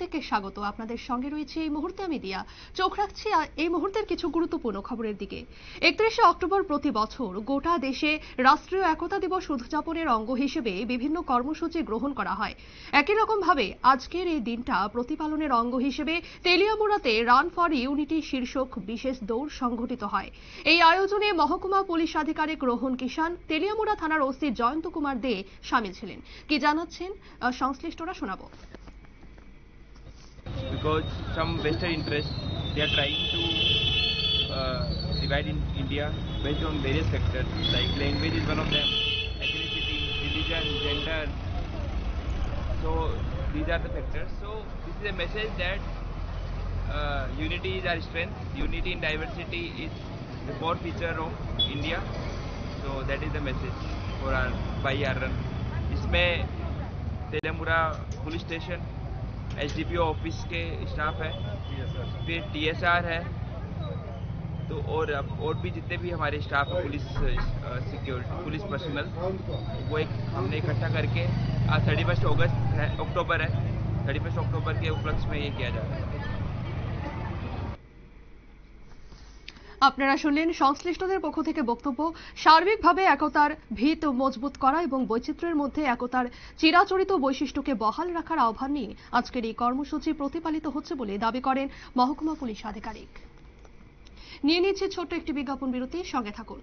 প্রত্যেককে স্বাগত। আপনাদের সঙ্গে রয়েছে এই মুহূর্তে আমি দিয়া। চোখ রাখছি এই মুহূর্তের কিছু গুরুত্বপূর্ণ খবরের দিকে। 31শে অক্টোবর প্রতি বছর গোটা দেশে রাষ্ট্রীয় একতা দিবস উদযাপনের অঙ্গ হিসেবে বিভিন্ন কর্মসূচি গ্রহণ করা হয়। একই রকম ভাবে আজকের এই দিনটা প্রতিপালনের অঙ্গ হিসেবে তেলিয়ামুড়াতে রান ফর ইউনিটি শীর্ষক বিশেষ দৌড় সংঘটিত হয়। এই আয়োজনে মহকুমা পুলিশ আধিকারিক রোহন কিষান, তেলিয়ামুড়া থানার ওসি জয়ন্ত কুমার দে শামিল ছিলেন। কি জানাচ্ছেন সংশ্লিষ্টরা শোনাবো। Because some Western interests, they are trying to divide in India based on various factors, like language is one of them, ethnicity, religion, gender. So these are the factors. So this is a message that unity is our strength. Unity in diversity is the core feature of India. So that is the message for our by our run. इसमें तेलियामुड़ा police station, SDPO office के staff है, फिर TSR है, तो और भी जितने भी हमारे स्टाफ है, पुलिस सिक्योरिटी पुलिस पर्सनल, वो एक हमने इकट्ठा करके आज 31 अक्टूबर है, 31 अक्टूबर के उपलक्ष्य में ये किया जा रहा है। আপনারা শুনলেন সংশ্লিষ্টদের পক্ষ থেকে বক্তব্য। সার্বিকভাবে একতার ভিত মজবুত করা এবং বৈচিত্র্যের মধ্যে একতার চিরাচরিত বৈশিষ্ট্যকে বহাল রাখার আহ্বান নিয়ে আজকের এই কর্মসূচি প্রতিপালিত হচ্ছে বলে দাবি করেন মহকুমা পুলিশ আধিকারিক। নিয়ে নিচ্ছে ছোট্ট একটি বিজ্ঞাপন বিরতি, সঙ্গে থাকুন।